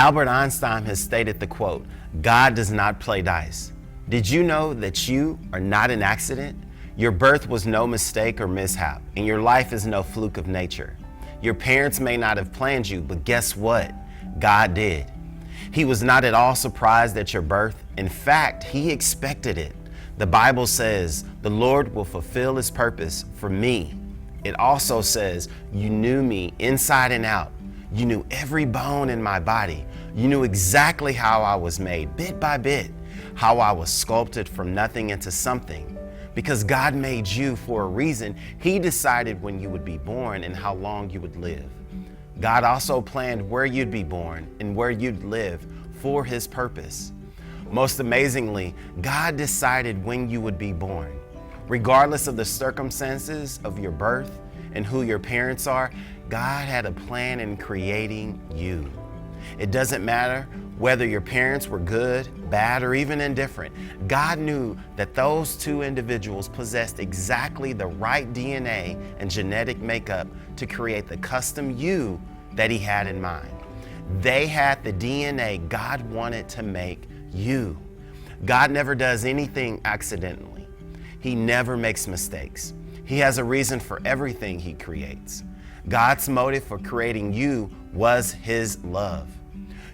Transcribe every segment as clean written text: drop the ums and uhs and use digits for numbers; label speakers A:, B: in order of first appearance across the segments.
A: Albert Einstein has stated the quote, "God does not play dice." Did you know that you are not an accident? Your birth was no mistake or mishap, and your life is no fluke of nature. Your parents may not have planned you, but guess what? God did. He was not at all surprised at your birth. In fact, he expected it. The Bible says, "The Lord will fulfill his purpose for me." It also says, "You knew me inside and out. You knew every bone in my body. You knew exactly how I was made, bit by bit, how I was sculpted from nothing into something." Because God made you for a reason, he decided when you would be born and how long you would live. God also planned where you'd be born and where you'd live for his purpose. Most amazingly, God decided when you would be born. Regardless of the circumstances of your birth and who your parents are, God had a plan in creating you. It doesn't matter whether your parents were good, bad, or even indifferent. God knew that those two individuals possessed exactly the right DNA and genetic makeup to create the custom you that he had in mind. They had the DNA God wanted to make you. God never does anything accidentally. He never makes mistakes. He has a reason for everything he creates. God's motive for creating you was his love.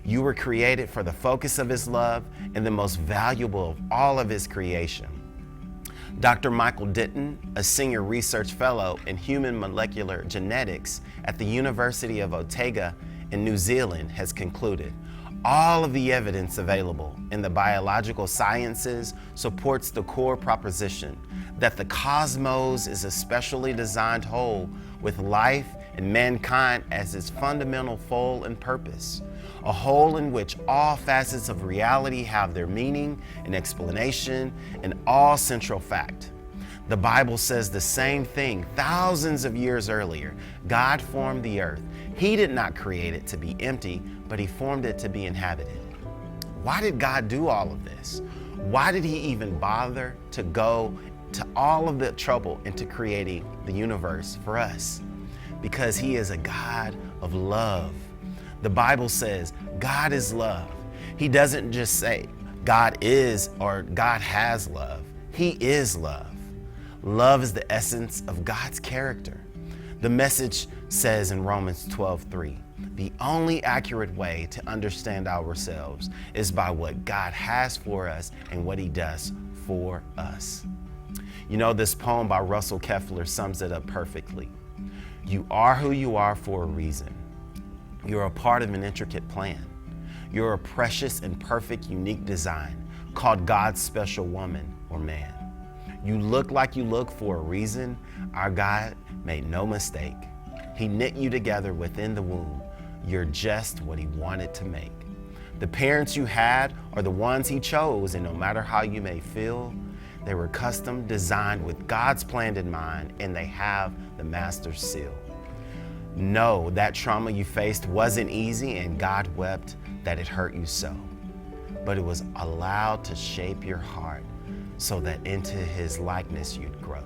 A: You were created for the focus of his love and the most valuable of all of his creation. Dr. Michael Ditton, a senior research fellow in human molecular genetics at the University of Otago in New Zealand, has concluded, all of the evidence available in the biological sciences supports the core proposition that the cosmos is a specially designed whole with life and mankind as its fundamental fold and purpose, a whole in which all facets of reality have their meaning and explanation and all central fact. The Bible says the same thing thousands of years earlier. God formed the earth. He did not create it to be empty, but he formed it to be inhabited. Why did God do all of this? Why did he even bother to go to all of the trouble into creating the universe for us? Because he is a God of love. The Bible says God is love. He doesn't just say God is or God has love. He is love. Love is the essence of God's character. The Message says in Romans 12:3, the only accurate way to understand ourselves is by what God has for us and what he does for us. You know, this poem by Russell Kefler sums it up perfectly. You are who you are for a reason. You're a part of an intricate plan. You're a precious and perfect, unique design called God's special woman or man. You look like you look for a reason. Our God made no mistake. He knit you together within the womb. You're just what he wanted to make. The parents you had are the ones he chose, and no matter how you may feel, they were custom designed with God's plan in mind, and they have the master's seal. No, that trauma you faced wasn't easy, and God wept that it hurt you so. But it was allowed to shape your heart so that into his likeness you'd grow.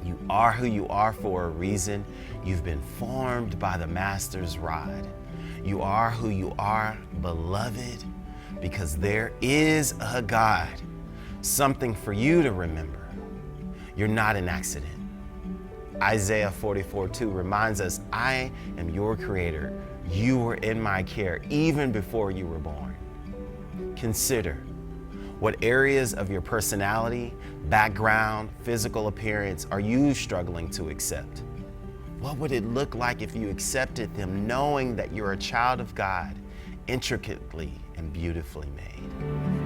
A: You are who you are for a reason. You've been formed by the master's rod. You are who you are, beloved, because there is a God. Something for you to remember. You're not an accident. Isaiah 44:2 reminds us, I am your creator. You were in my care even before you were born. Consider what areas of your personality, background, physical appearance are you struggling to accept? What would it look like if you accepted them, knowing that you're a child of God, intricately and beautifully made?